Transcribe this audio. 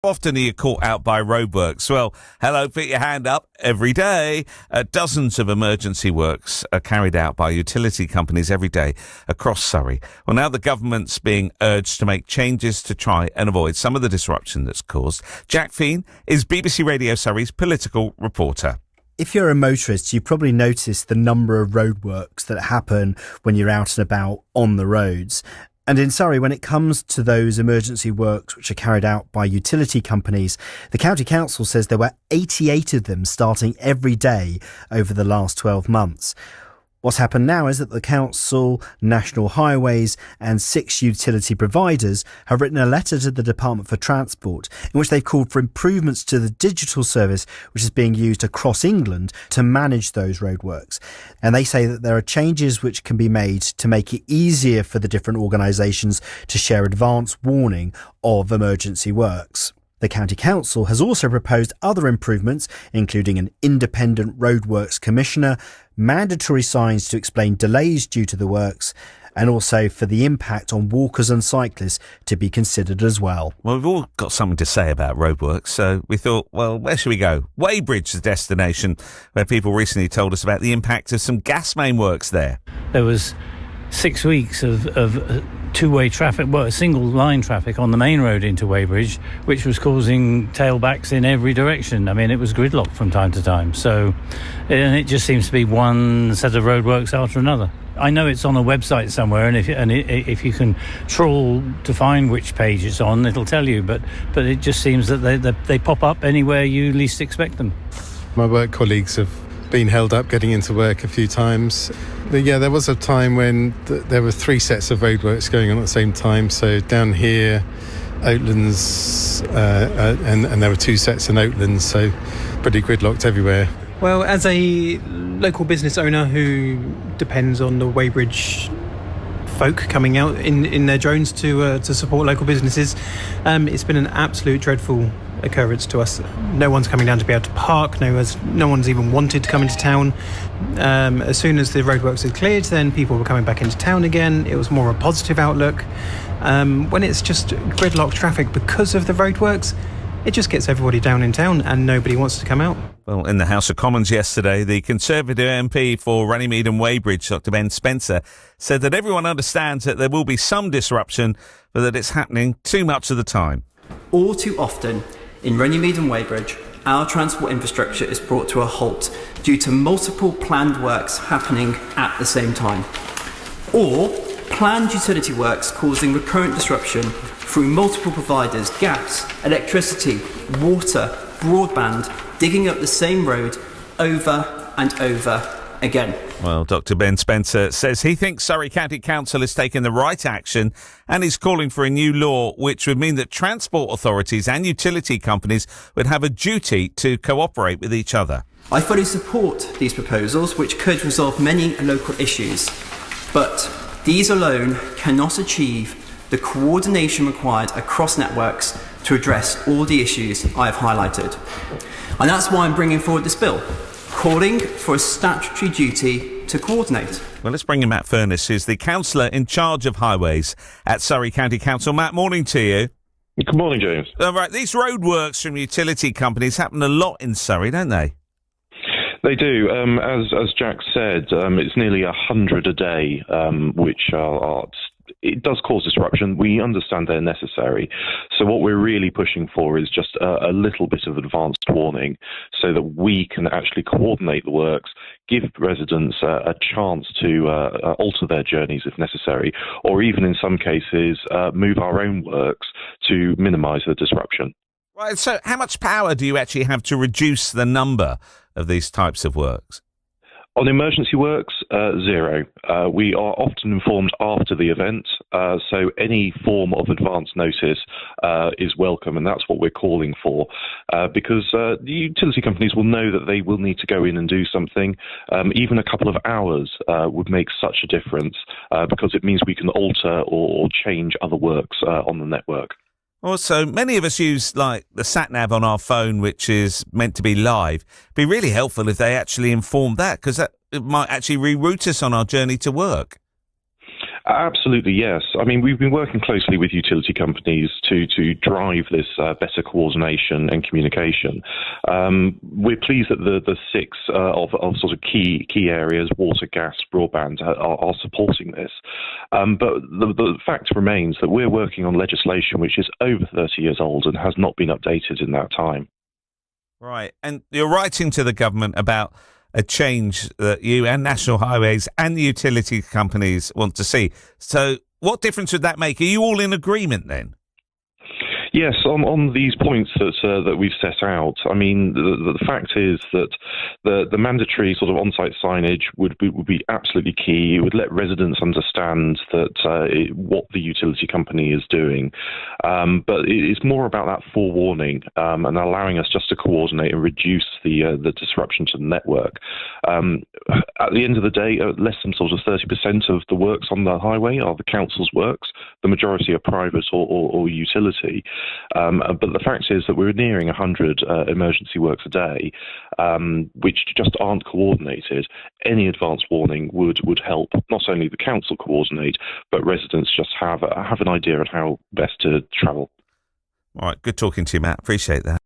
Often are you caught out by roadworks? Well, hello, put your hand up. Every day. Dozens of emergency works are carried out by utility companies every day across Surrey. Well, now the government's being urged to make changes to try and avoid some of the disruption that's caused. Jack Feen is BBC Radio Surrey's political reporter. If you're a motorist, you probably noticed the number of roadworks that happen when you're out and about on the roads. And in Surrey, when it comes to those emergency works which are carried out by utility companies, the County Council says there were 88 of them starting every day over the last 12 months. What's happened now is that the Council, National Highways and 6 utility providers have written a letter to the Department for Transport in which they've called for improvements to the digital service which is being used across England to manage those roadworks. And they say that there are changes which can be made to make it easier for the different organisations to share advance warning of emergency works. The County Council has also proposed other improvements, including an independent roadworks commissioner, mandatory signs to explain delays due to the works, and also for the impact on walkers and cyclists to be considered as well. Well, we've all got something to say about roadworks, so we thought, well, where should we go? Weybridge, the destination, where people recently told us about the impact of some gas main works there. There was 6 weeks of two-way traffic, single line traffic on the main road into Weybridge, which was causing tailbacks in every direction. I mean, it was gridlocked from time to time. So, and it just seems to be one set of roadworks after another. I know it's on a website somewhere, and if you can trawl to find which page it's on, it'll tell you. But it just seems that they pop up anywhere you least expect them. My work colleagues have been held up getting into work a few times. But yeah, there was a time when there were 3 sets of roadworks going on at the same time. So down here, Oatlands, and there were 2 sets in Oatlands, so pretty gridlocked everywhere. Well, as a local business owner who depends on the Weybridge folk coming out in their drones to support local businesses, it's been an absolute dreadful occurrence to us. No one's coming down to be able to park. No one's even wanted to come into town. As soon as the roadworks had cleared, then people were coming back into town again. It was more a positive outlook. When it's just gridlock traffic because of the roadworks, it just gets everybody down in town and nobody wants to come out. Well, in the House of Commons yesterday, the Conservative MP for Runnymede and Weybridge, Dr Ben Spencer, said that everyone understands that there will be some disruption, but that it's happening too much of the time. All too often, in Runnymede and Weybridge, our transport infrastructure is brought to a halt due to multiple planned works happening at the same time, or planned utility works causing recurrent disruption through multiple providers, gas, electricity, water, broadband, digging up the same road over and over again. Well, Dr Ben Spencer says he thinks Surrey County Council has taken the right action and is calling for a new law which would mean that transport authorities and utility companies would have a duty to cooperate with each other. I fully support these proposals, which could resolve many local issues, but these alone cannot achieve the coordination required across networks to address all the issues I have highlighted. And that's why I'm bringing forward this bill, calling for a statutory duty to coordinate. Well, let's bring in Matt Furniss, who's the councillor in charge of highways at Surrey County Council. Matt, morning to you. Good morning, James. All right, these roadworks from utility companies happen a lot in Surrey, don't they? They do. As Jack said, it's nearly 100 a day, which it does cause disruption. We understand they're necessary. So what we're really pushing for is just a little bit of advanced warning so that we can actually coordinate the works, give residents a chance to alter their journeys if necessary, or even in some cases move our own works to minimise the disruption. Right, so how much power do you actually have to reduce the number of these types of works? On emergency works, 0. We are often informed after the event, so any form of advance notice is welcome, and that's what we're calling for, because the utility companies will know that they will need to go in and do something. Even a couple of hours would make such a difference, because it means we can alter or change other works on the network. Also, many of us use, like, the sat-nav on our phone, which is meant to be live. It'd be really helpful if they actually informed that, because it might actually reroute us on our journey to work. Absolutely, yes. I mean, we've been working closely with utility companies to drive this better coordination and communication. We're pleased that the six of sort of key areas, water, gas, broadband, are supporting this. But the fact remains that we're working on legislation which is over 30 years old and has not been updated in that time. Right. And you're writing to the government about a change that you and National Highways and the utility companies want to see. So what difference would that make? Are you all in agreement then? Yes, on these points that we've set out. I mean, the fact is that the mandatory sort of on-site signage would be absolutely key. It would let residents understand that what the utility company is doing. But it's more about that forewarning and allowing us just to coordinate and reduce the disruption to the network. At the end of the day, less than sort of 30% of the works on the highway are the council's works. The majority are private or utility. But the fact is that we're nearing 100 emergency works a day, which just aren't coordinated. Any advance warning would help not only the council coordinate, but residents just have an idea of how best to travel. All right, good talking to you, Matt. Appreciate that.